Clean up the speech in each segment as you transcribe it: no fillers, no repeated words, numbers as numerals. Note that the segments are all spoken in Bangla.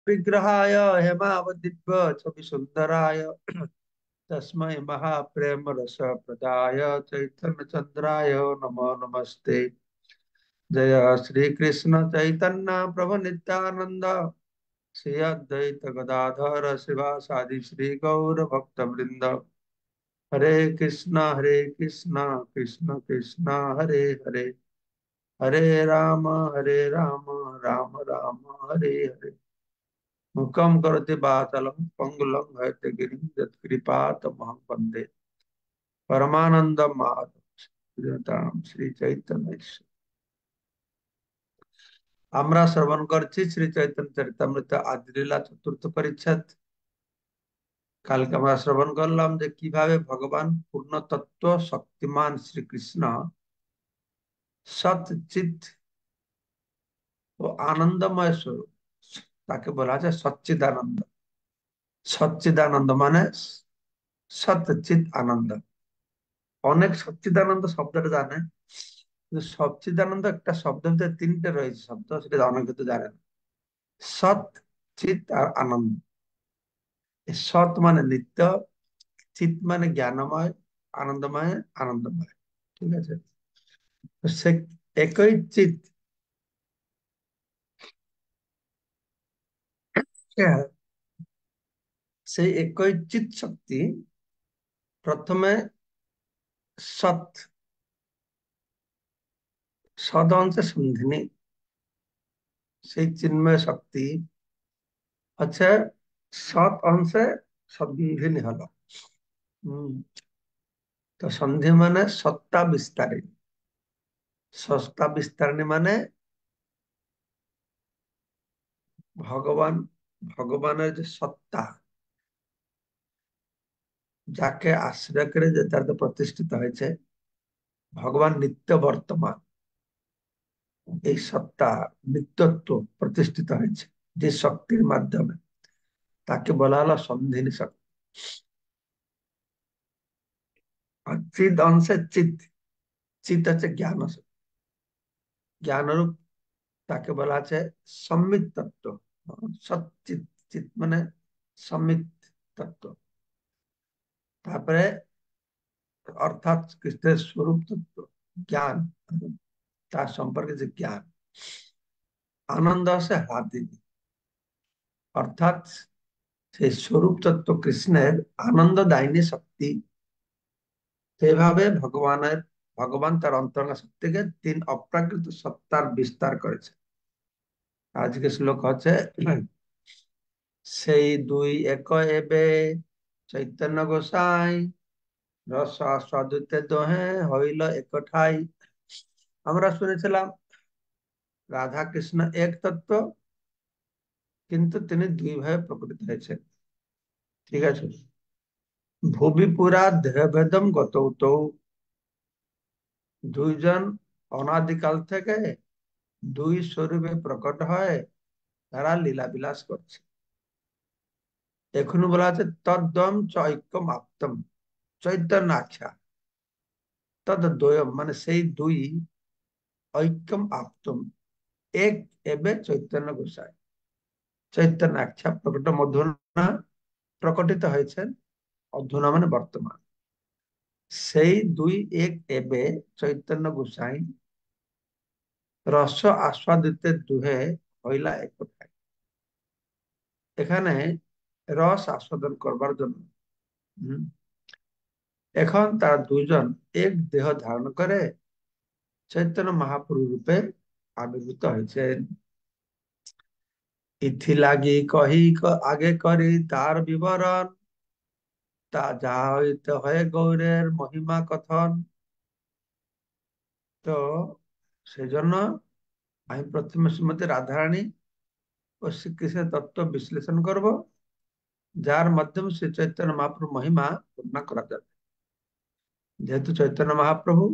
विग्रहाय हेमावदिव्य छवि सुंदराय तस्मै महाप्रेम रस प्रदाय चैतन्य चंद्राय नमो नमस्ते। जय श्री कृष्ण चैतन्य प्रभु नित्यानंद श्री अद्वैत गदाधर शिवासादि श्री गौर भक्त वृंद। हरे कृष्णा कृष्ण कृष्ण हरे हरे, हरे राम राम राम हरे हरे। मुखम करोति वाचालं पंगुलं हयते यत्कृपा तमहं वन्दे परमानंद माधव श्री चैतन्य। আমরা শ্রবণ করছি শ্রী চৈতন্য চরিতামৃত আদিলীলা চতুর্থ পরিচ্ছেদ। কালকে আমরা শ্রবণ করলাম যে কিভাবে ভগবান পূর্ণ তত্ত্ব শক্তিমান শ্রীকৃষ্ণ সৎ চিৎ ও আনন্দময় স্বরূপ, তাকে বলা যায় সচ্চিদানন্দ। সচ্চিদানন্দ মানে সৎ চিৎ আনন্দ। অনেক সচ্চিদানন্দ শব্দটা জানে, কিন্তু সচ্চিদানন্দ একটা শব্দের ভিতরে তিনটে রয়েছে শব্দ, সেটা অনেক কিন্তু জানে না। সৎ, চিৎ আর আনন্দ। এই সৎ মানে নিত্য, চিৎ মানে জ্ঞানময়, আনন্দময় আনন্দময়। ঠিক আছে, তো সে একই চিৎ, হ্যাঁ, সেই একই চিৎ শক্তি প্রথমে সৎ, সদ অংশে সন্ধিনী, সেই চিন্ময় শক্তি হচ্ছে সৎ অংশে সন্ধিনী হলো। হম তো সন্ধি মানে সত্তা বিস্তারিণী। সত্তা বিস্তারিণী মানে ভগবান, ভগবানের যে সত্তা, যাকে আশ্রয় করে যে তার প্রতিষ্ঠিত হয়েছে, ভগবান নিত্য বর্তমান, এই সত্তা নিত্যত্ব প্রতিষ্ঠিত হয়েছে যে শক্তির মাধ্যমে, তাকে বলা হলো সন্ধিনী শক্তি। আর চিদ অংশে চিত, চিত হচ্ছে জ্ঞান শক্তি, জ্ঞানরূপ, তাকে বলা আছে সম্মিত তত্ত্ব। সচিত, চিত মানে সম্মিত তত্ত্ব। তারপরে অর্থাৎ কৃষ্ণের স্বরূপ তত্ত্ব জ্ঞান, তার সম্পর্কে যে জ্ঞান। আনন্দ আছে হাতিনী, অর্থাৎ সেই স্বরূপ তত্ত্ব কৃষ্ণের আনন্দদায়িনী শক্তি। সেভাবে ভগবান তার অন্তরঙ্গ শক্তিকে তিন অপ্রাকৃত সত্তার বিস্তার করেছে। আজকে শ্লোক হচ্ছে সেই দুই এক এবে চৈতন্য গোসাই রস আস্বাদিতে দোহে হইল এক ঠাই। আমরা শুনেছিলাম রাধা কৃষ্ণ এক তত্ত্ব, কিন্তু তিনি দুই ভাবে প্রকটিত হয়েছেন। ঠিক আছে, ভুবি পুরা দেহভেদম গত, দুইজন অনাদিকাল থেকে দুই স্বরূপে প্রকট হয়, তারা লীলা বিলাস করছে। এখনো বলা আছে তদ্দম চৈক্যম আপ্তম চৈতন্য আখ্যা, তদ দ্বয়ম মানে সেই দুই, ঐক্যম আপ্তম এক এবে চৈতন্য গোসাই, চৈতন্য আখ্যা প্রকট মধুনা প্রকটিত হয়েছেন, অধুনা মানে বর্তমান। সেই দুই এক এবে চৈতন্য গোসাই রস আস্বাদিতে দুহে হইলা এক ঠাই। এখানে রস আস্বাদন করবার জন্য হুম, এখন তারা দুইজন এক দেহ ধারণ করে চৈতন্য মহাপ্রভু রূপে আবির্ভূত হয়েছেন। ইথি লাগি কহি আগে করি তার বিবরণ, তা যাহা হইতে হয় গৌরের মহিমা কথন। তো সেজন্য আমি প্রথমে শ্রীমতী রাধারানী ও শ্রীকৃষ্ণের তত্ত্ব বিশ্লেষণ করব, যার মাধ্যমে শ্রী চৈতন্য মহাপ্রভু মহিমা বর্ণনা করা যাবে। যেহেতু চৈতন্য মহাপ্রভু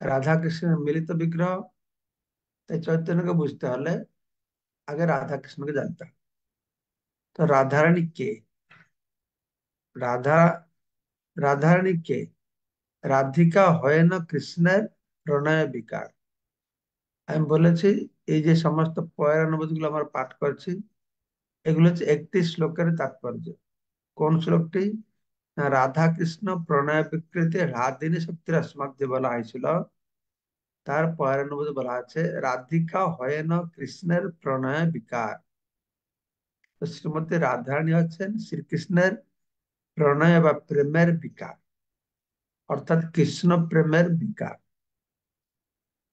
রাধা কৃষ্ণের মিলিত বিগ্রহ, তাই চৈতন্যকে বুঝতে হলে আগে রাধা কৃষ্ণকে জানতে হবে। তো রাধারানী কে? রাধা, রাধারানী কে? রাধিকা হয় না কৃষ্ণের প্রণয় বিকার। আমি বলেছি এই যে সমস্ত পয়ের অনুভূতি গুলো আমরা পাঠ করছি, এগুলো হচ্ছে একটি শ্লোকের তাৎপর্য। কোন শ্লোকটি? না, রাধা কৃষ্ণ প্রণয় বিকৃতি রাধিনী শক্তির আসমাক যে বলা হয়েছিল, তার ৯৫ বলা আছে রাধিকা হয় না কৃষ্ণের প্রণয় বিকার। তো শ্রীমতী রাধারানী হচ্ছেন শ্রীকৃষ্ণের প্রণয় বা প্রেমের বিকার, অর্থাৎ কৃষ্ণ প্রেমের বিকার।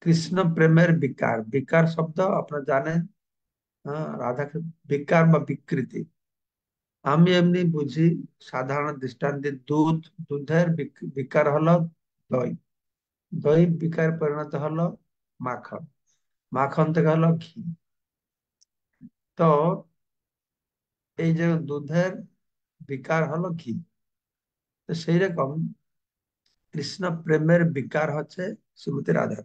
কৃষ্ণ প্রেমের বিকার, বিকার শব্দ আপনারা জানেন। রাধা বিকার বা বিকৃতি আমি এমনি বুঝি সাধারণ দৃষ্টান্তে দুধ, দুধের বিকার হলো দই, দই বিকার পরিণত হলো মাখন, মাখন থেকে হলো ঘি। তো এই যে দুধের বিকার হলো ঘি, তো সেই রকম কৃষ্ণ প্রেমের বিকার হচ্ছে শ্রীমতী রাধা।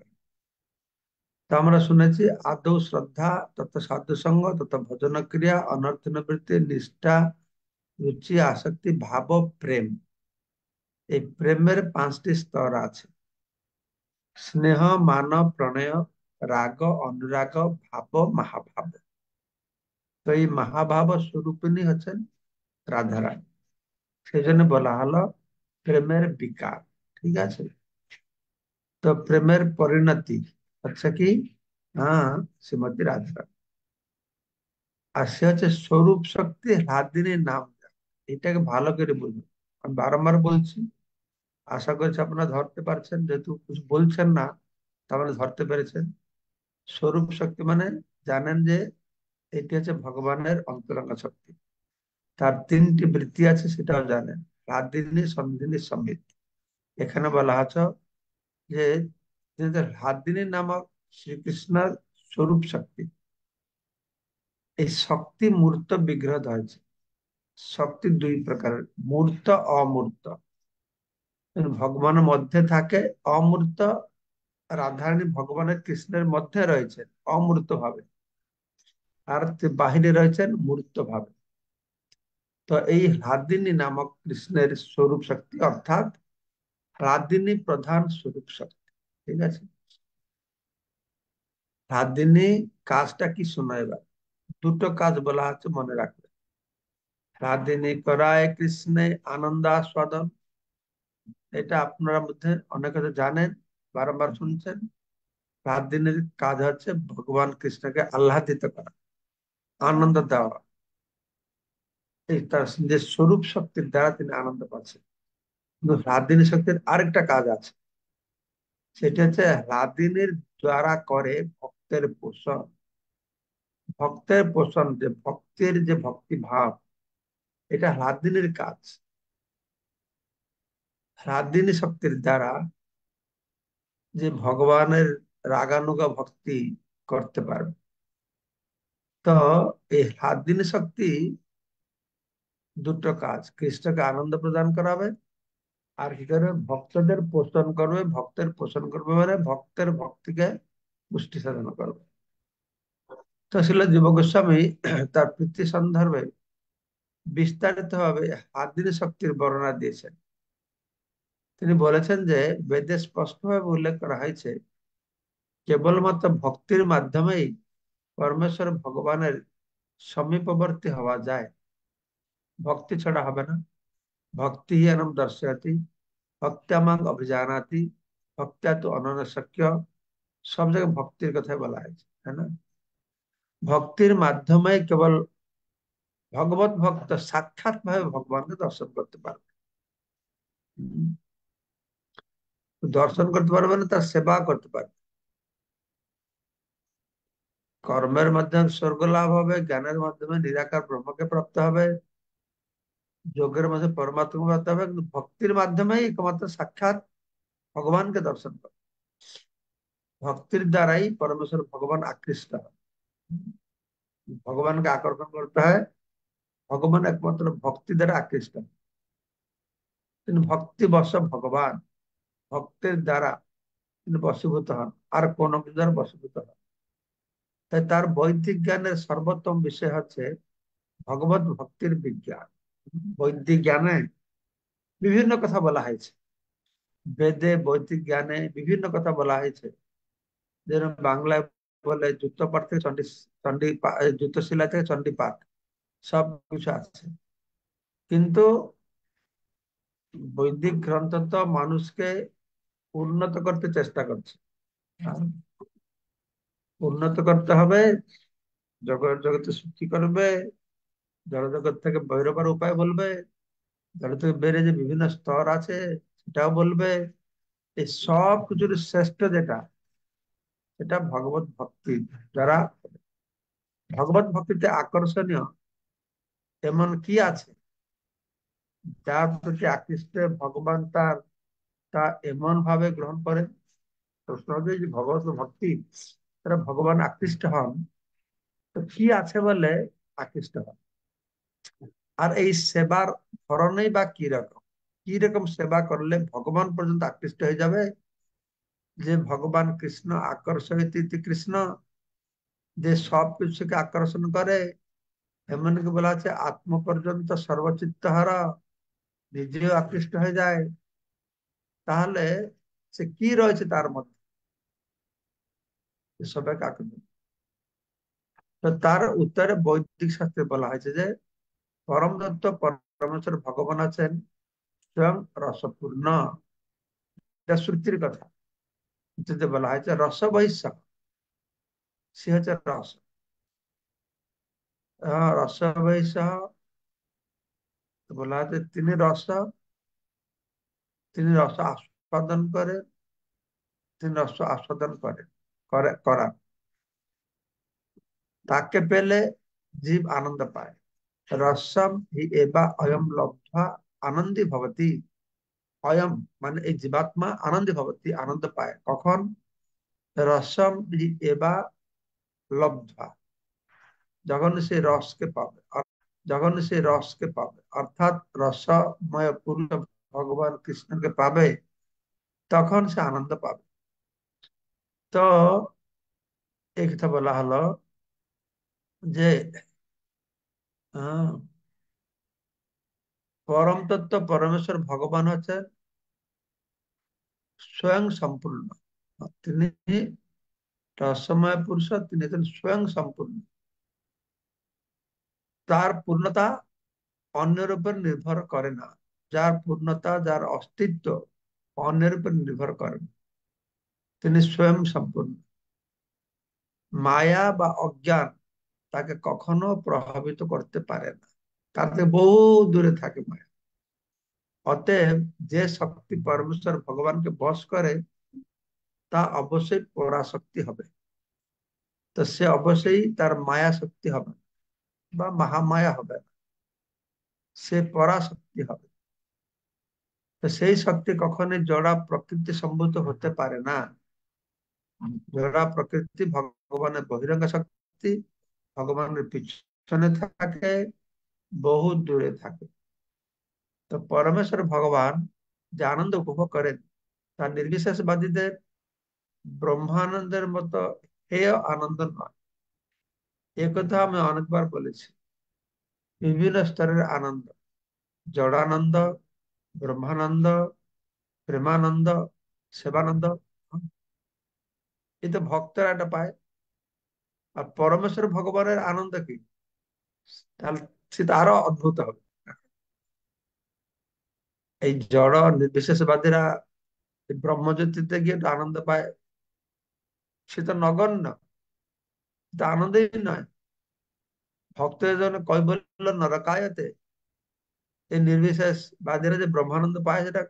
তো আমরা শুনেছি আদৌ শ্রদ্ধা, তত সাধু সঙ্গ, তত ভজন ক্রিয়া, অনর্থ নিবৃত্তি, নিষ্ঠা, রুচি, আসক্তি, ভাব, প্রেম। এই প্রেমের 5টি স্তর আছে: স্নেহ, মান, প্রণয়, রাগ, অনুরাগ, ভাব, মহাভাব। তো এই মহাভাব স্বরূপিণী হচ্ছেন রাধারানী, সেই জন্য বলা হলো প্রেমের বিকার। ঠিক আছে? তো প্রেমের পরিণতি হচ্ছে কি? হ্যাঁ, শ্রীমতী রাধারানী। আর সে হচ্ছে স্বরূপ শক্তি হ্লাদিনীর নাম। এটাকে ভালো করে বুঝুন, আমি বারবার বলছি, আশা করছি আপনারা ধরতে পারছেন। যেহেতু কিছু বলছেন না, তাহলে ধরতে পেরেছেন। স্বরূপ শক্তি মানে জানেন যে এটি হচ্ছে ভগবানের অন্তরঙ্গ শক্তি, তার 3টি বৃত্তি আছে, সেটাও জানেন। হ্লাদিনী, সন্ধিনী, সম্বিত। এখানে বলা হচ্ছে যে হ্লাদিনী নামক শ্রীকৃষ্ণের স্বরূপ শক্তি, এই শক্তি মূর্ত বিগ্রহ হয়েছে। শক্তি 2 প্রকারের, মূর্ত, অমূর্ত। ভগবানের মধ্যে থাকে অমূর্ত, রাধারানী ভগবানের কৃষ্ণের মধ্যে রয়েছেন অমূর্ত ভাবে, আর বাহিরে রয়েছেন মূর্ত ভাবে। তো এই হ্লাদিনী নামক কৃষ্ণের স্বরূপ শক্তি, অর্থাৎ হ্লাদিনী প্রধান স্বরূপ শক্তি। ঠিক আছে? হ্লাদিনী কাজটা কি শোনা এবার। 2টো কাজ বলা আছে, মনে রাখবে। হ্লাদিনী করায় কৃষ্ণে আনন্দাস্বাদন, এটা আপনার মধ্যে অনেকে তো জানেন, বারবার শুনছেন। 7 দিনের কাজ হচ্ছে ভগবান কৃষ্ণকে আহ্লাদিত করা, আনন্দ দেওয়া। এই তার যে স্বরূপ শক্তির দ্বারা তিনি আনন্দ পাচ্ছেন। কিন্তু 7 দিনের শক্তির আরেকটা কাজ আছে, সেটা হচ্ছে 7 দিনের দ্বারা করে ভক্তের পোষণ। ভক্তের পোষণ, যে ভক্তের যে ভক্তি ভাব, এটা 7 দিনের কাজ। 7 দিনের শক্তির দ্বারা যে ভগবানের রাগানুগা ভক্তি করতে পারবে। তো এই 7 দিনের শক্তি 2টো কাজ, কৃষ্ণকে আনন্দ প্রদান করাবে, আর কি করবে? ভক্তদের পোষণ করবে। ভক্তের পোষণ করবে মানে ভক্তের ভক্তিকে পুষ্টি সাধন করবে। তো শিল জীব গোস্বামী তার প্রীতি সন্দর্ভে বিস্তারিত ভাবে 7 দিনের শক্তির বর্ণনা দিয়েছেন। তিনি বলেছেন যে বেদে স্পষ্টভাবে উল্লেখ করা হয়েছে কেবলমাত্র ভক্তির মাধ্যমেই পরমেশ্বর ভগবানের সমীপবর্তী হওয়া যায়। ভক্তি ছাড়া হবে না। ভক্তি হি অনম দর্শয়তি, ভক্ত্যামাং অভিজানাতি, ভক্ত্যা তো অনন্যশক্য। সব জায়গায় ভক্তির কথা বলা হয়েছে, তাই না? ভক্তির মাধ্যমে কেবল ভগবত ভক্ত সাক্ষাৎ ভাবে ভগবানকে দর্শন করতে পারবে। উম, দর্শন করতে পারবে না, তার সেবা করতে পারবে। কর্মের মাধ্যমে স্বর্গ লাভ হবে, জ্ঞানের মাধ্যমে নিরাকার ব্রহ্মকে প্রাপ্ত হবে, যোগের মাধ্যমে পরমাত্মাকে প্রাপ্ত হবে, কিন্তু ভক্তির মাধ্যমেই একমাত্র সাক্ষাৎ ভগবানকে দর্শন করে। ভক্তির দ্বারাই পরমেশ্বর ভগবান আকৃষ্ট হয়। ভগবানকে আকর্ষণ করতে হয়, ভগবান একমাত্র ভক্তি দ্বারা আকৃষ্ট হয়। কিন্তু ভক্তি বশ ভগবান, ভক্তের দ্বারা তিনি বশীভূত হন, আর কোনো কিছু দ্বারা বশীভূত হন। তাই তার বৈদিক জ্ঞানের সর্বোত্তম বিষয় হচ্ছে ভগবত ভক্তির বিজ্ঞান। বৈদিক জ্ঞানে বিভিন্ন কথা বলা হয়েছে, বেদে বৈদিক জ্ঞানে বিভিন্ন কথা বলা হয়েছে। যেরকম বাংলায় বলে জুত্তপাঠ থেকে চণ্ডী, চণ্ডী জুতশিলা থেকে চণ্ডীপাঠ, সবকিছু আছে, কিন্তু বৈদিক গ্রন্থ তো মানুষকে উন্নত করতে চেষ্টা করছে। আর উন্নত করতে হবে, জগৎ জগতে সৃষ্টি করবে, জড় জগৎ থেকে বের হবার উপায় বলবে, জড় থেকে বেড়ে যে বিভিন্ন স্তর আছে সেটাও বলবে। এই সব কিছুর শ্রেষ্ঠ যেটা, সেটা ভগবত ভক্তি। যারা ভগবত ভক্তিতে আকর্ষণীয় এমন কি আছে, যার প্রতি আকৃষ্ট হয়ে ভগবান তা এমন ভাবে গ্রহণ করেন। প্রশ্ন হচ্ছে যে ভগবত ভক্তি, তারা ভগবান আকৃষ্ট হন, তো কি আছে বলে আকৃষ্ট হন? আর এই সেবার ধরনেই বা কি রকম সেবা করলে ভগবান পর্যন্ত আকৃষ্ট হয়ে যাবে, যে ভগবান কৃষ্ণ আকর্ষিত ইতি কৃষ্ণ, যে সব কিছুকে আকর্ষণ করে। এমনকি বলা আছে আত্ম পর্যন্ত সর্বচিত্ত হারা, নিজেও আকৃষ্ট হয়ে যায়। তাহলে সে কি রয়েছে তার মধ্যে, যে সবাইকে আকৃষ্ট? তো তার উত্তরে বৈদিক শাস্ত্রে বলা হয়েছে যে পরম দত্ত পরমেশ্বর ভগবান আছেন স্বয়ং রসপূর্ণ। এটা শ্রুতির কথা। শ্রুতিতে বলা হয়েছে রস বৈশ্য, সে হচ্ছে রস। রস বৈশ্য বলা হয়েছে তিনি রস আস্বাদন করে, তিনি রস আস্বাদন করান। তাকে পেলে জীব আনন্দ পায়। রসম হি এবা অয়ম লব্ধা আনন্দী ভবতি। অয়ম মানে এই জীবাত্মা আনন্দী ভবতি, আনন্দ পায় কখন? রসম হি এবা লব্ধা, যখন সে রসকে পাবে। যখন সে রসকে পাবে, অর্থাৎ রসময় পূর্ণ ভগবান কৃষ্ণকে পাবে, তখন সে আনন্দ পাবে। তো এই কথা বলা হলো যে আহ, পরম তত্ত্ব পরমেশ্বর ভগবান হচ্ছেন স্বয়ং সম্পূর্ণ। তিনি রসময় পুরুষ, তিনি হচ্ছেন স্বয়ং সম্পূর্ণ। তার পূর্ণতা অন্যের উপর নির্ভর করে না। যার পূর্ণতা, যার অস্তিত্ব অন্যের উপর নির্ভর করে না। তিনি স্বয়ং সম্পূর্ণ। মায়া বা অজ্ঞান তাকে কখনো প্রভাবিত করতে পারে না। তার থেকে বহু দূরে থাকে মায়া। অতএব যে শক্তি পরমেশ্বর ভগবানকে বশ করে, তা অবশ্যই পরাশক্তি হবে। তো সে অবশ্যই তার মায়া শক্তি হবে না, বা মহামায়া হবে না, সে পরাশক্তি হবে। তো সেই শক্তি কখনোই জড়া প্রকৃতি সম্ভূত হতে পারে না। জড়া প্রকৃতি ভগবানের বহিরঙ্গ শক্তি, ভগবানের পিছনে থাকে, বহু দূরে থাকে। তো পরমেশ্বর ভগবান যে আনন্দ উপভোগ করেন, তা নির্বিশেষবাদীদের ব্রহ্মানন্দের মতো হেয় আনন্দ নয়। এ কথা আমি অনেকবার বলেছি। বিভিন্ন স্তরের আনন্দ, জড়ানন্দ, ব্রহ্মানন্দ, প্রেমানন্দ, সেবানন্দ, এই তো ভক্তরা এটা পায়। আর পরমেশ্বর ভগবানের আনন্দ কি? তাহলে সেটা আরো অদ্ভুত হবে। এই জড় নির্বিশেষবাদীরা এই ব্রহ্মজ্যোতিতে গিয়ে তো আনন্দ পায়, সেটা নগণ্য, এটা আনন্দই নয়। ভক্তের জন্য কই বলল নরকায়তে, এই নির্বিশেষ বাদীরা যে ব্রহ্মানন্দ পায়, সেটা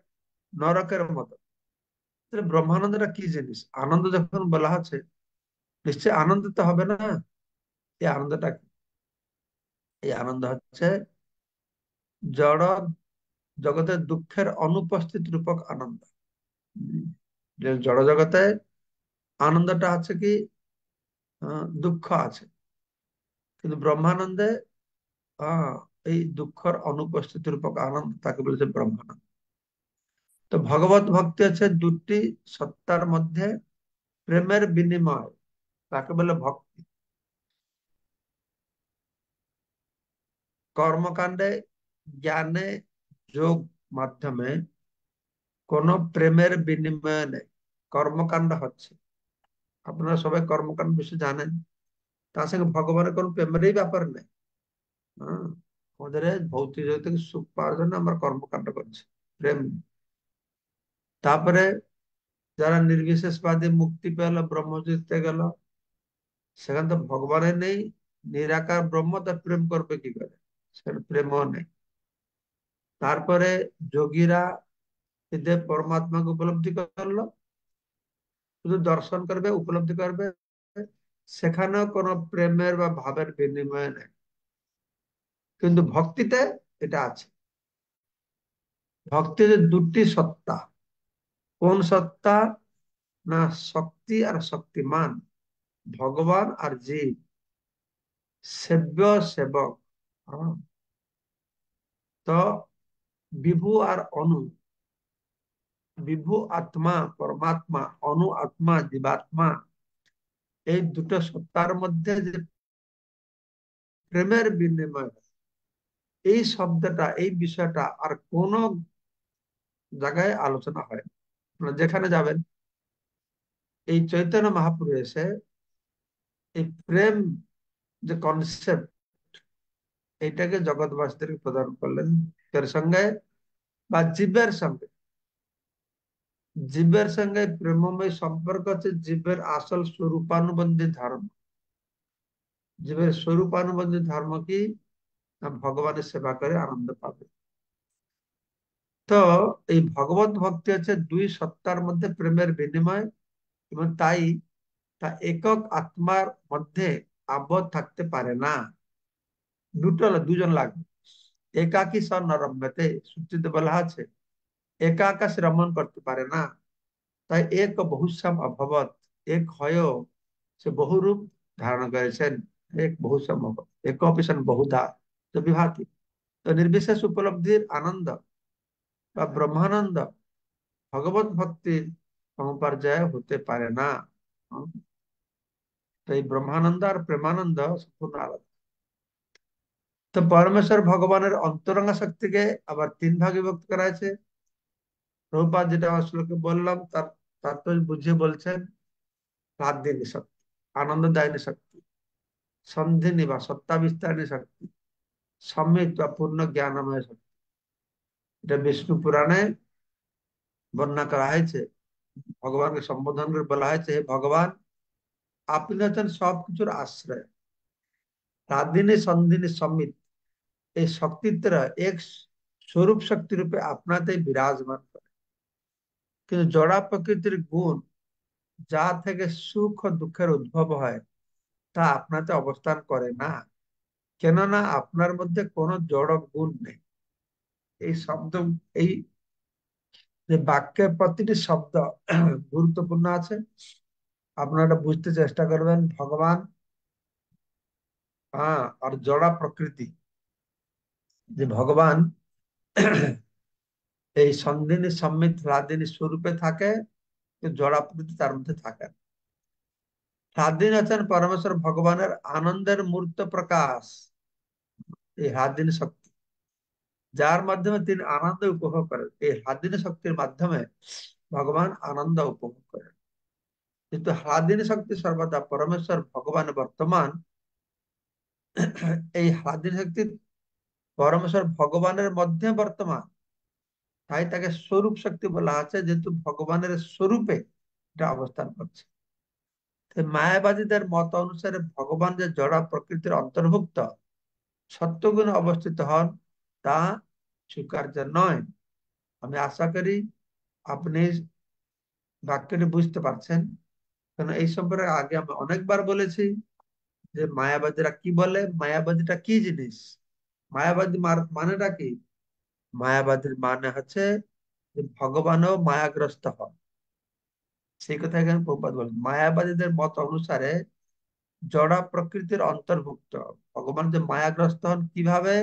নরকের মতো। তাহলে ব্রহ্মানন্দটা কি জিনিস? আনন্দ যখন বলা হচ্ছে, নিশ্চয় আনন্দ তো হবে না। এই আনন্দটা কি? এই আনন্দ হচ্ছে জড় জগতের দুঃখের অনুপস্থিত রূপক আনন্দ। যে জড় জগতে আনন্দটা আছে কি, দুঃখ আছে, কিন্তু ব্রহ্মানন্দে এই দুঃখের অনুপস্থিত রূপক আনন্দ, তাকে বলেছে ব্রহ্মানন্দ। তো ভগবত ভক্তি হচ্ছে দুটি সত্তার মধ্যে প্রেমের বিনিময়, তাকে বলে ভক্তি। কর্মকাণ্ডে, জ্ঞানে, যোগ মাধ্যমে কোন প্রেমের বিনিময় নেই। কর্মকাণ্ড হচ্ছে, আপনারা সবাই কর্মকাণ্ড বেশি জানেন, তার সঙ্গে ভগবানের কোন প্রেমেরই ব্যাপার নেই। হ্যাঁ, আমাদের এই ভৌতিক জগৎ থেকে সুখ পাওয়ার জন্য আমরা কর্মকাণ্ড করছি, প্রেম নেই। তারপরে যারা নির্বিশেষবাদী মুক্তি পেল, ব্রহ্মযুক্তে গেল, সেখানে তো ভগবানের নেই, নিরাকার ব্রহ্ম, তা প্রেম করবে কি করে? সেখানে প্রেমও নেই। তারপরে যোগীরা হৃদয় পরমাত্মাকে উপলব্ধি করলো, শুধু দর্শন করবে, উপলব্ধি করবে, সেখানেও কোনো প্রেমের বা ভাবের বিনিময় নেই। কিন্তু ভক্তিতে এটা আছে। ভক্তিতে দুটি সত্তা। কোন সত্তা? না, শক্তি আর শক্তিমান, ভগবান আর জীব, সেব্য সেবক। হ্যাঁ, তো বিভু আর অনু, বিভু আত্মা পরমাত্মা, অনু আত্মা জীবাত্মা, এই দুটো সত্তার মধ্যে যে প্রেমের বিনিময়, এই শব্দটা, এই বিষয়টা আর কোন জায়গায় আলোচনা হয় না। আপনারা যেখানে যাবেন, এই চৈতন্য মহাপ্রভু এসে এই প্রেম যে কনসেপ্ট, এইটাকে জগৎবাসীদেরকে প্রদান করলেন। এর সঙ্গে বা জীবের সঙ্গে, জীবের সঙ্গে প্রেমময় সম্পর্ক হচ্ছে জীবের আসল স্বরূপানুবন্ধী ধর্ম। জীবের স্বরূপানুবন্ধী ধর্ম কি? না, ভগবানের সেবা করে আনন্দ পাবে। তো এই ভগবত ভক্তি হচ্ছে দুই সত্তার মধ্যে প্রেমের বিনিময়, এবং তাই তা একক আত্মার মধ্যে আবদ্ধ থাকতে পারে না। দুজন লাগবে। একাকী স নরম্যতে, সূচিতে বলা আছে, একা একা সে রমণ করতে পারে না। তাই এক বহুশ্যাম অভবত, এক হয়েও সে বহুরূপ ধারণ করেছেন। এক বহুশ্যাম অভবত, এক অপিশন বহুধা, তো বিভাতি। তো নির্বিশেষ উপলব্ধির আনন্দ বা ব্রহ্মানন্দ ভগবত ভক্তির সমপর্যায়ে হতে পারে না। তো এই ব্রহ্মানন্দ আর প্রেমানন্দ সম্পূর্ণ আলাদা। তো পরমেশ্বর ভগবানের অন্তরঙ্গ শক্তিকে আবার তিন ভাগে বিভক্ত করা হয়েছে। প্রভুপাদ যেটা আমার শ্লোকে বললাম, তার তাৎপর্য বুঝিয়ে বলছেন, রাত দিনী শক্তি, আনন্দদায়িনী শক্তি, সন্ধিনী বা সত্তা বিস্তারিণী শক্তি, সম্মিত বা পূর্ণ জ্ঞানময় শক্তি। এটা বিষ্ণু পুরাণে বর্ণনা করা হয়েছে। ভগবানকে সম্বোধন করে বলা হয়েছে, হে ভগবান, আপনি হচ্ছেন সবকিছুর আশ্রয়। রাদিনী সন্ধিনী সম্মিত, এই শক্তিত্বরা এক স্বরূপ শক্তি রূপে আপনাতেই বিরাজমান করে। কিন্তু জড়া প্রকৃতির গুণ, যা থেকে সুখ ও দুঃখের উদ্ভব হয়, তা আপনাতে অবস্থান করে না। কেননা আপনার মধ্যে কোনো জড় গুণ নেই। এই শব্দ, এই যে বাক্যের প্রতিটি শব্দ গুরুত্বপূর্ণ আছে। আপনারা বুঝতে চেষ্টা করবেন। ভগবান, আর জড়া প্রকৃতি, যে ভগবান এই সন্ধিনী সম্মিত রাদিনী স্বরূপে থাকে, কিন্তু জড়া প্রকৃতি তার মধ্যে থাকে না। রাদিনী হচ্ছেন পরমেশ্বর ভগবানের আনন্দের মূর্ত প্রকাশ, এই হাদিনী শক্তি, যার মাধ্যমে তিনি আনন্দ উপভোগ করেন। এই হাদিনী শক্তির মাধ্যমে ভগবান আনন্দ উপভোগ করেন। কিন্তু হাদিনী শক্তি সর্বদা পরমেশ্বর ভগবান বর্তমান। এই হাদিনী শক্তি পরমেশ্বর ভগবানের মধ্যে বর্তমান, তাই তাকে স্বরূপ শক্তি বলা আছে, যেহেতু ভগবানের স্বরূপে এটা অবস্থান করছে। মায়াবাদীদের মত অনুসারে ভগবান যে জড়া প্রকৃতির অন্তর্ভুক্ত সত্যগুণে অবস্থিত হন, তা স্বীকার্য নয়। আমি আশা করি আপনি বাক্যটি বুঝতে পারছেন। কারণ এই সম্পর্কে আগে আমি অনেকবার বলেছি যে মায়াবাদীরা কি বলে, মায়াবাদীটা কি জিনিস। মায়াবাদী মানেটা কি? মায়াবাদীর মানে হচ্ছে যে ভগবানও মায়াগ্রস্ত হন। সেই কথা এখানে প্রভুপাদ বলেন, মায়াবাদীদের মত অনুসারে জড়া প্রকৃতির অন্তর্ভুক্ত ভগবান যে মায়াগ্রস্ত হন কিভাবে?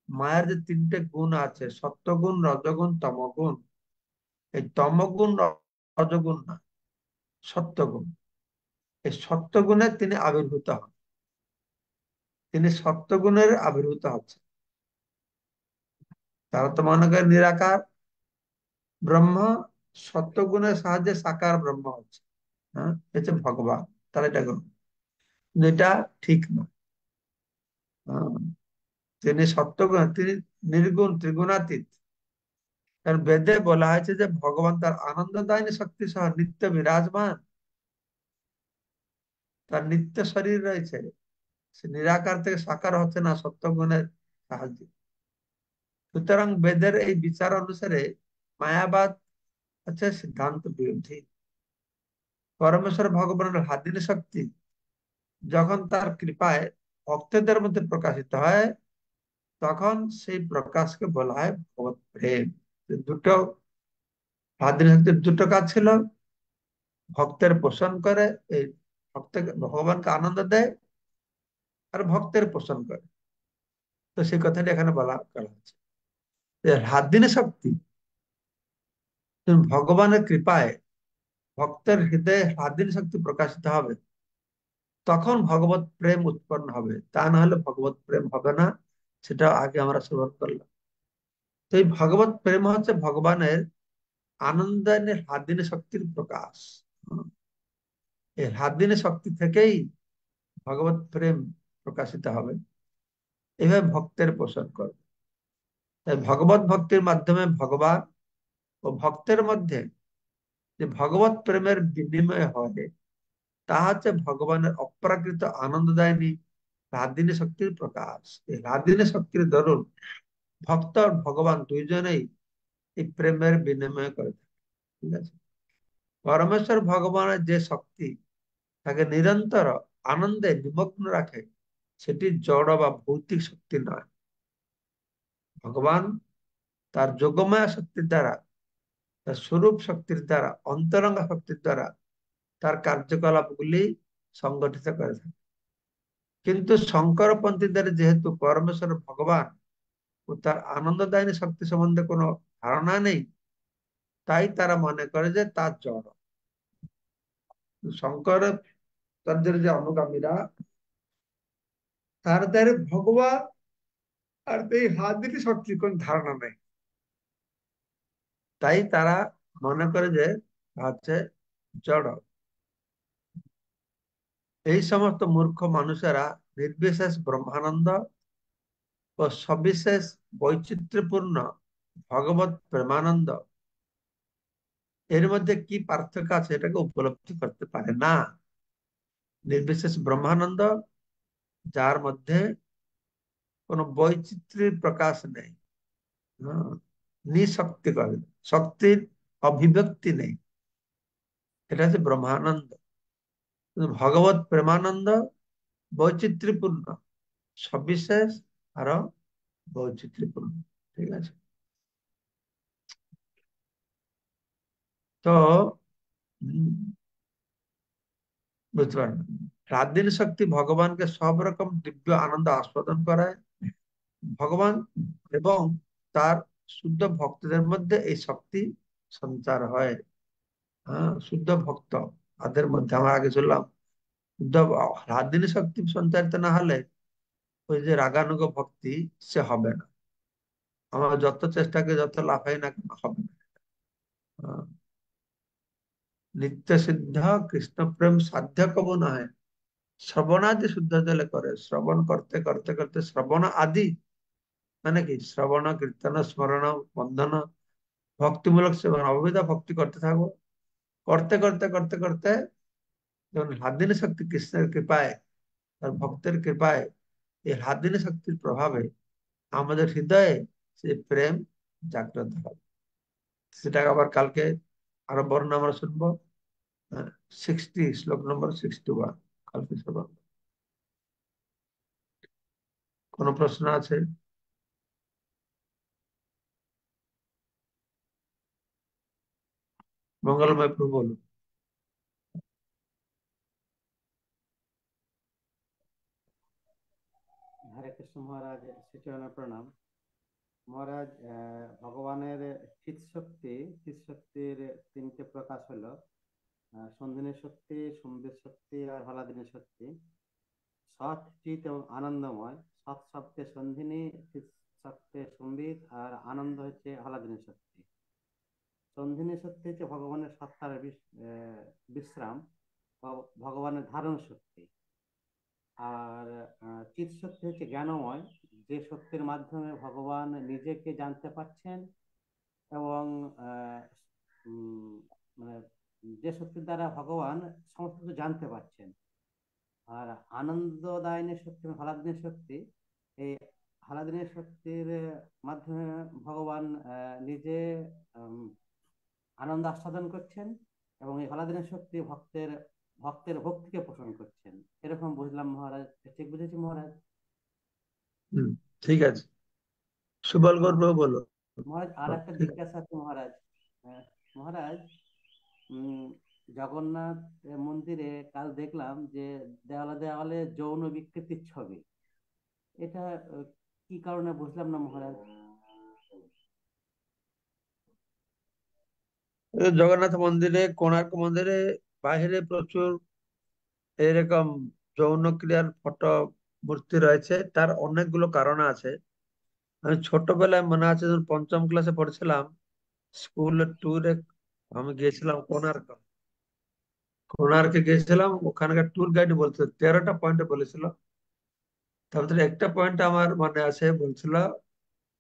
মায়ার যে তিনটে গুণ আছে, সত্যগুণ, রজগুণ, তমগুণ। এই তমগুণ, রজগুণ না, সত্যগুণ। এই সত্যগুণে তিনি আবির্ভূত হন। তিনি সত্যগুণের আবির্ভূত হচ্ছেন। তারা তো মনে করে নিরাকার ব্রহ্ম, সত্যগুণের সাহায্যে সাকার ব্রহ্ম হচ্ছে। হ্যাঁ, হচ্ছে ভগবান। তারা এটা করুন, এটা ঠিক নয়। হ্যাঁ, তিনি সত্যগুণ, তিনি নির্গুণ ত্রিগুণাতীত। কারণ বেদে বলা হয়েছে যে ভগবান তার আনন্দদায়িনী শক্তি সহ নিত্য বিরাজমান, তার নিত্য শরীর রয়েছে, সে নিরাকার থেকে সাকার হচ্ছে না সত্যগুণের সাহায্যে। সুতরাং বেদের এই বিচার অনুসারে মায়াবাদ হচ্ছে সিদ্ধান্ত বিরোধী। পরমেশ্বর ভগবানের হাদিনী শক্তি যখন তার কৃপায় ভক্তদের মধ্যে প্রকাশিত হয়, তখন সেই প্রকাশকে বলা হয় ভগবত প্রেম। দুটো হাদিনী শক্তির দুটো কাজ ছিল, ভক্তের পোষণ করে, এই ভক্তকে ভগবানকে আনন্দ দেয়, আর ভক্তের পোষণ করে। তো সেই কথাটি এখানে বলা করা হচ্ছে যে হাদিনী শক্তি ভগবানের কৃপায় ভক্তের হৃদয়ে হাদিনী শক্তি প্রকাশিত হবে, তখন ভগবত প্রেম উৎপন্ন হবে, তা না হলে ভগবত প্রেম হবে না। সেটা আগে আমরা শ্রবণ করলাম। তো এই ভগবত প্রেম হচ্ছে ভগবানের আনন্দায়নের হাদিনী শক্তির প্রকাশ। এই হাদিনী শক্তি থেকেই ভগবত প্রেম প্রকাশিত হবে, এভাবে ভক্তের পোষণ করবে। তাই ভগবত ভক্তির মাধ্যমে ভগবান ও ভক্তের মধ্যে যে ভগবত প্রেমের বিনিময় হয়, তা হচ্ছে ভগবানের অপ্রাকৃত আনন্দদায়িনী রাধিনী শক্তির প্রকাশ। এই রাধিনী শক্তির দরুন ভক্ত আর ভগবান দুইজনেই এই প্রেমের বিনিময় করে থাকে। ঠিক আছে। পরমেশ্বর ভগবানের যে শক্তি তাকে নিরন্তর আনন্দে নিমগ্ন রাখে, সেটি জড় বা ভৌতিক শক্তি নয়। ভগবান তার যোগমায়া শক্তির দ্বারা, তার স্বরূপ শক্তির দ্বারা, অন্তরঙ্গা শক্তির দ্বারা তার কার্যকলাপগুলি সংগঠিত করে থাকে। কিন্তু শঙ্করপন্থীদের যেহেতু পরমেশ্বর ভগবান ও তার আনন্দদায়িনী শক্তি সম্বন্ধে কোনো ধারণা নেই, তাই তারা মনে করে যে তা জড়। শঙ্করাচার্যের যে অনুগামীরা, তাদের ভগবান আর এই হাদিনী শক্তির কোন ধারণা নেই, তাই তারা মনে করে যে হচ্ছে জড়। এই সমস্ত মূর্খ মানুষেরা নির্বিশেষ ব্রহ্মানন্দ ও সবিশেষ বৈচিত্র্যপূর্ণ ভগবত প্রেমানন্দ, এর মধ্যে কি পার্থক্য আছে এটাকে উপলব্ধি করতে পারে না। নির্বিশেষ ব্রহ্মানন্দ, যার মধ্যে কোনো বৈচিত্র্যের প্রকাশ নেই, হ্যাঁ, নিশক্তি করে, শক্তির অভিব্যক্তি নেই, এটা হচ্ছে ব্রহ্মানন্দ। কিন্তু ভগবত প্রেমানন্দ বৈচিত্র্যপূর্ণ, সবিশেষ, আরো বৈচিত্র্যপূর্ণ। ঠিক আছে। তো বুঝতে পারবেন, রাত-দিন শক্তি ভগবানকে সব রকম দিব্য আনন্দ আস্বাদন করায়। ভগবান এবং তার শুদ্ধ ভক্তদের মধ্যে এই শক্তি সঞ্চার হয়। হ্যাঁ, শুদ্ধ ভক্ত তাদের মধ্যে আমরা আগে চললাম, শুদ্ধ রাত-দিন শক্তি সঞ্চারিত না হলে ওই যে রাগানুগ ভক্তি, সে হবে না। আমরা যত চেষ্টাকে যত লাফাই না কেন, হবে না। হ্যাঁ, নিত্য সিদ্ধ কৃষ্ণ প্রেম সাধ্য কবু নহে, শ্রবণাদি শুদ্ধ জলে করে। শ্রবণ করতে করতে করতে, শ্রবণ আদি মানে কি, শ্রবণ কীর্তন স্মরণ বন্ধন ভক্তিমূলক সেবন, অবৈধ ভক্তি করতে থাকবো। করতে করতে করতে করতে যখন হাদিনী শক্তি কৃষ্ণের কৃপায়, তার ভক্তের কৃপায়, এই হাদিনী শক্তির প্রভাবে আমাদের হৃদয়ে সেই প্রেম জাগ্রত হবে। সেটা আবার কালকে আরো বর্ণনা আমরা শুনবো। শ্লোক নম্বর 61 কালকে শুনবো। কোন প্রশ্ন আছে? মঙ্গলময় প্রভু বলুন। হরে কৃষ্ণ মহারাজ, শ্রীচরণে প্রণাম। মহারাজ, ভগবানের চিৎ শক্তির তিনটে প্রকাশ হলো, সন্ধিনী শক্তি, সম্বিত শক্তি আর হলাদিনী শক্তি। সৎ, চিৎ এবং আনন্দময়। সৎ শব্দে সন্ধিনী, চিৎ শব্দে সম্বিত, আর আনন্দ হচ্ছে হলাদিনী শক্তি। সন্ধিনী শক্তি হচ্ছে ভগবানের সত্তার বিশ্রাম, ভগবানের ধারণ শক্তি। আর চিৎ শক্তি হচ্ছে জ্ঞানময়, যে শক্তির মাধ্যমে ভগবান নিজেকে জানতে পারছেন এবং আহ, উম, মানে যে শক্তির দ্বারা ভগবান সমস্ত কিছু জানতে পারছেন। আর আনন্দদায়নের শক্তি এবং আহ্লাদিনের শক্তি, এই আহ্লাদিনের শক্তির মাধ্যমে ভগবান নিজে উম, আনন্দ আস্বাদন করছেন এবং এই আহ্লাদিনের শক্তি ভক্তের ভক্তের ভক্তিকে পোষণ করছেন। এরকম বুঝলাম মহারাজ। ঠিক বুঝেছি মহারাজ? হুম, ঠিক আছে। সুবল গৌর মহা- প্রভু বলো। মহারাজ আর হ্যাঁ, একটা ঠিক আছে। জিজ্ঞাসা আছে মহারাজ। মহারাজ, উম, জগন্নাথ মন্দিরে কাল দেখলাম যে দেওয়ালে দেওয়ালে যৌন বিকৃতির ছবি। এটা কি কারণে বুঝলাম না মহারাজ। জগন্নাথ মন্দিরে, কোণার্ক মন্দিরে বাইরে প্রচুর এরকম যৌন ক্রিয়ার ফটো মূর্তি রয়েছে। তার অনেকগুলো কারণ আছে। আমি ছোটবেলায় মনে আছে, যখন পঞ্চম ক্লাসে পড়ছিলাম, স্কুল ট্যুরে আমি গিয়েছিলাম কোণার্ক। কোণার্কে গিয়েছিলাম, ওখানকার ট্যুর গাইড বলছিল 13টা পয়েন্টে বলেছিল। তার ভিতরে একটা পয়েন্ট আমার মনে আছে, বলছিল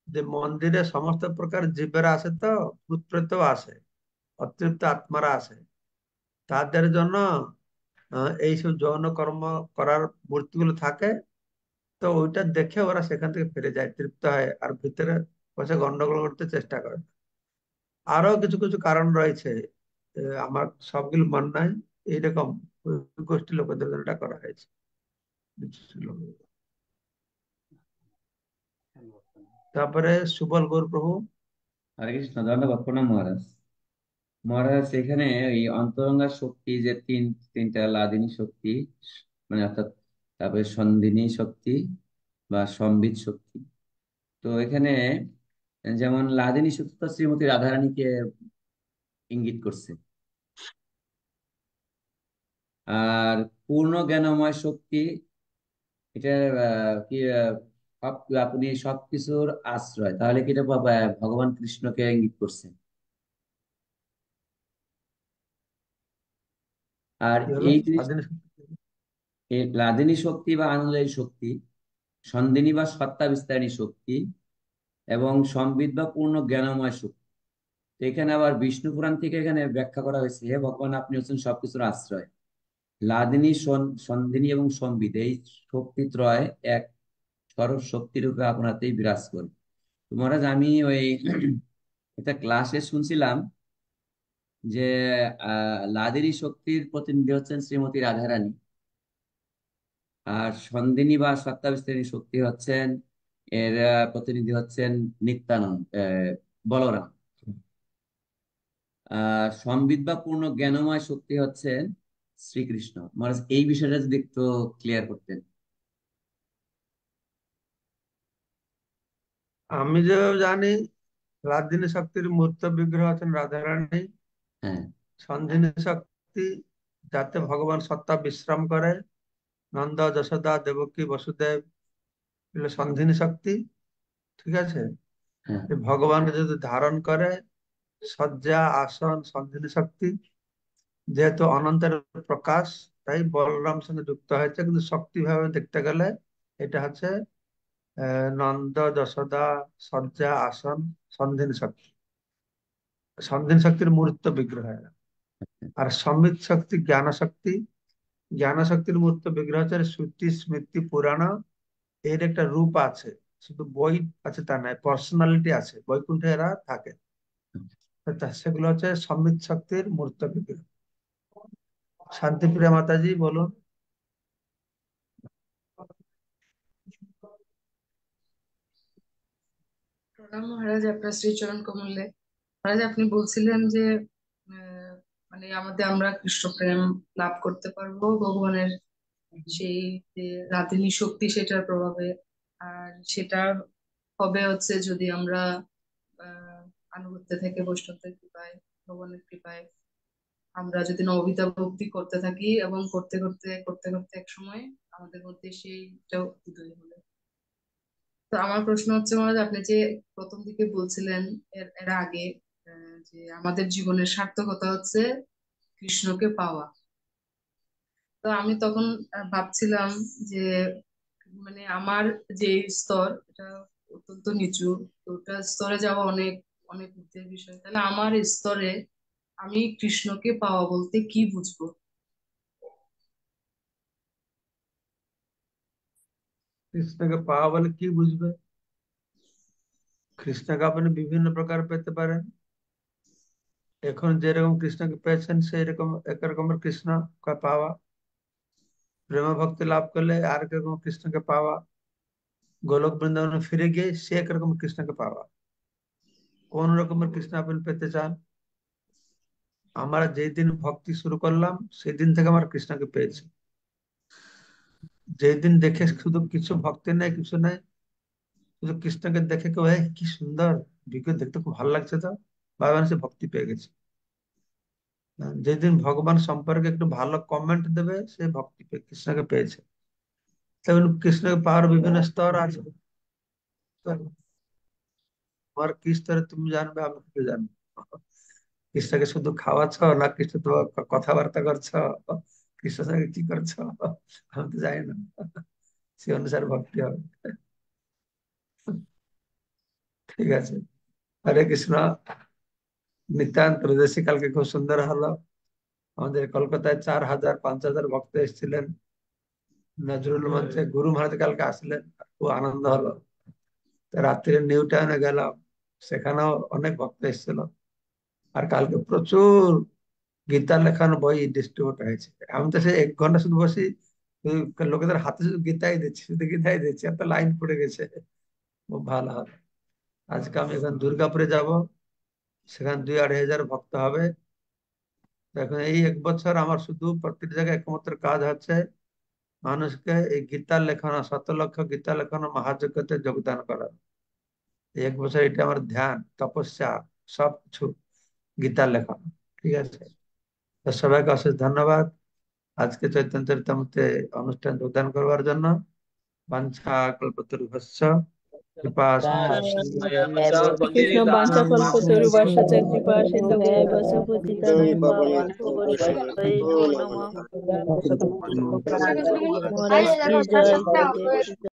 যে মন্দিরে সমস্ত প্রকার জীবেরা আসে, তো ভূত প্রেতও আসে, অতৃপ্ত আত্মারা আসে। তাদের জন্য এইসব যৌন কর্ম করার মূর্তিগুলো থাকে। তো ওইটা দেখে ওরা সেখান থেকে ফিরে যায়, তৃপ্ত হয়, আর ভিতরে বসে গন্ডগোল করতে চেষ্টা করে। আরো কিছু কিছু কারণ রয়েছে, আমার সবগুলো মনে নাই। এইরকম ওই গোষ্ঠী লোকেদের জন্য এটা করা হয়েছে, বুঝছিল। তারপরে সুবল গৌর প্রভু। হরে কৃষ্ণ, ধন্যবাদ, প্রণাম মহারাজ। মহারাজ, এখানে এই অন্তরঙ্গা শক্তি যে তিনটা লাদিনী শক্তি, মানে অর্থাৎ, তারপরে সন্দিনী শক্তি বা সম্বিত শক্তি। তো এখানে যেমন লাদিনী শক্তি তো শ্রীমতী রাধারানীকে ইঙ্গিত করছে। আর পূর্ণ জ্ঞানময় শক্তি, এটা কি আপনি সবকিছুর আশ্রয়, তাহলে কি এটা ভগবান কৃষ্ণকে ইঙ্গিত করছে? আর কি হলো এই জিনিস, স্বাধীন শক্তি? এই লাদিনী শক্তি বা আনন্দদায়ী শক্তি, সন্দিনী বা সত্তা বিস্তারিণী শক্তি, এবং সম্বিত বা পূর্ণ জ্ঞানময় শক্তি। তো এখানে আবার বিষ্ণু পুরাণ থেকে এখানে ব্যাখ্যা করা হয়েছে, হে ভগবান, আপনি হচ্ছেন সবকিছুর আশ্রয়। লাদিনী, সন্দিনী এবং সম্বিত, এই শক্তি ত্রয় এক স্বরূপ শক্তি রূপে আপনাতেই বিরাজ করে। তো মহারাজ, আমি ওই একটা ক্লাসে শুনছিলাম যে লাদিনী শক্তির প্রতিনিধি হচ্ছেন শ্রীমতী রাধারানী, আর সন্দিনী বা সত্তা বিস্তারিণী শক্তি হচ্ছেন, এর প্রতিনিধি হচ্ছেন নিত্যানন্দ, বলরাম। সম্বিত বা পূর্ণ জ্ঞানময় শক্তি হচ্ছেন শ্রীকৃষ্ণ। মহারাজ, এই বিষয়টা যদি একটু ক্লিয়ার করতেন। আমি যে জানি, লাদিনী শক্তির মূর্ত বিগ্রহ আছেন রাধারানী। হ্যাঁ, সঞ্জীবনী শক্তি, যাতে ভগবান সত্তা বিশ্রাম করে, নন্দ যশোদা দেবকী বসুদেব, এগুলো সঞ্জীবনী শক্তি। ঠিক আছে। হ্যাঁ, এই ভগবান যদি ধারণ করে, শয্যা আসন সঞ্জীবনী শক্তি। যেহেতু অনন্তের প্রকাশ, তাই বলরাম সঙ্গে যুক্ত হয়েছে, কিন্তু শক্তি ভাবে দেখতে গেলে এটা হচ্ছে নন্দ যশোদা, শয্যা আসন সঞ্জীবনী শক্তি। সঞ্জীবনী শক্তির মূর্ত বিগ্রহ এরা। আর সম্বিত শক্তি জ্ঞান শক্তি। জ্ঞান শক্তির মূর্ত বিগ্রহ হচ্ছে শ্রুতি স্মৃতি পুরাণ। এর একটা রূপ আছে, শুধু বই আছে তা নয়, পার্সোনালিটি আছে, বৈকুণ্ঠে এরা থাকে। সেগুলো হচ্ছে সম্বিত শক্তির মূর্ত বিগ্রহ। শান্তিপ্রিয়া মাতাজি বলুন। প্রণাম মহারাজ, আপনার শ্রীচরণ কমলে। মহারাজ, আপনি বলছিলেন যে আহ, মানে আমাদের আমরা কৃষ্ণ প্রেম লাভ করতে পারবো ভগবানের সেই যে রাধিনী শক্তি, সেটার প্রভাবে। আর সেটা হবে হচ্ছে যদি আমরা আনুগত্য থেকে বৈষ্ণবদের কৃপায়, ভগবানের কৃপায় আমরা যদি নববিধা ভক্তি করতে থাকি, এবং করতে করতে করতে করতে এক সময় আমাদের মধ্যে সেইটা উদয় হবে। তো আমার প্রশ্ন হচ্ছে মহারাজ, আপনি যে প্রথম দিকে বলছিলেন এর এর আগে, যে আমাদের জীবনের সার্থকতা হচ্ছে কৃষ্ণকে পাওয়া। তো আমি তখন ভাবছিলাম যে মানে আমার যে স্তর এটা অত্যন্ত নিচু, তো ওটা স্তরে যাওয়া অনেক অনেক উচ্চের বিষয়। তাহলে আমার স্তরে আমি কৃষ্ণকে পাওয়া বলতে কি বুঝবো? কৃষ্ণকে পাওয়া বলে কি বুঝবে? কৃষ্ণকে আপনি বিভিন্ন প্রকার পেতে পারেন। এখন যেরকম কৃষ্ণকে পেয়েছেন সেই রকম এক রকমের কৃষ্ণ পাওয়া। প্রেম ভক্তি লাভ করলে আর এক রকম কৃষ্ণকে পাওয়া। গোলক বৃন্দাবনে ফিরে গিয়ে সে একরকম কৃষ্ণকে পাওয়া। কোন রকমের কৃষ্ণ আপনি পেতে চান? আমরা যেই দিন ভক্তি শুরু করলাম সেই দিন থেকে আমার কৃষ্ণকে পেয়েছি। যেই দিন দেখে শুধু কিছু ভক্তি নাই, কিছু নাই, শুধু কৃষ্ণকে দেখে কেউ কি সুন্দর, ভিডিও দেখতে খুব ভালো লাগছে, তো ভাবেন সে ভক্তি পেয়ে গেছে। যেদিন ভগবান সম্পর্কে একটু ভালো কমেন্ট দেবে সে ভক্তি পেয়ে কৃষ্ণকে পেয়েছে। তেমন কৃষ্ণকে পাওয়ার বিভিন্ন স্তর আছে। তোমার কি স্তরে তুমি জানবে, আমি কি জানবো? কৃষ্ণকে শুধু খাওয়াচ্ছ না কৃষ্ণ তো কথাবার্তা করছো, কৃষ্ণের সঙ্গে কি করছো আমি তো জানি না। সে অনুসারে ভক্তি হবে। ঠিক আছে। হরে কৃষ্ণ। নিত্যান্ত ত্রয়োদশী কালকে খুব সুন্দর হলো। আমাদের কলকাতায় 4,000 5,000 ভক্ত এসেছিলেন। নজরুল মঞ্চে গুরু মহারাজ কালকে আসলেন, খুব আনন্দ হলো। তো রাত্রে নিউ টাউনে গেলাম, সেখানেও অনেক ভক্ত এসেছিল। আর কালকে প্রচুর গীতা লেখানো বই ডিস্ট্রিবিউট হয়েছে। আমি তো সে 1 ঘন্টা শুধু বসি, লোকেদের হাতে শুধু গীতাই দিচ্ছি, শুধু গীতাই দিচ্ছি, এত লাইন পড়ে গেছে। খুব ভালো হবে। আজকে আমি এখন দুর্গাপুরে যাব, সেখানে 2-2,500 ভক্ত হবে। এখন এই 1 বছর আমার শুধু প্রত্যেক জায়গায় একমাত্র কাজ হচ্ছে মানুষকে এই গীতা লেখানো, 7 লক্ষ গীতা লেখানো মহাযজ্ঞতে যোগদান করা। এই 1 বছর এটা আমার ধ্যান, তপস্যা, সবকিছু গীতা লেখানো। ঠিক আছে। তো সবাইকে অশেষ ধন্যবাদ আজকে চৈতন্য চরিতামৃতে অনুষ্ঠান যোগদান করবার জন্য। বাঞ্ছা কল্পতরুভ্যশ্চ কৃপা কৃষ্ণ বাঞ্ছা কল্পতরুভ্যশ্চ কৃপা সিন্ধুভ্যেব পতিতানাং পাবনেভ্যো নমঃ। মহারাজ কি জয়, গুরুদেব কি জয়।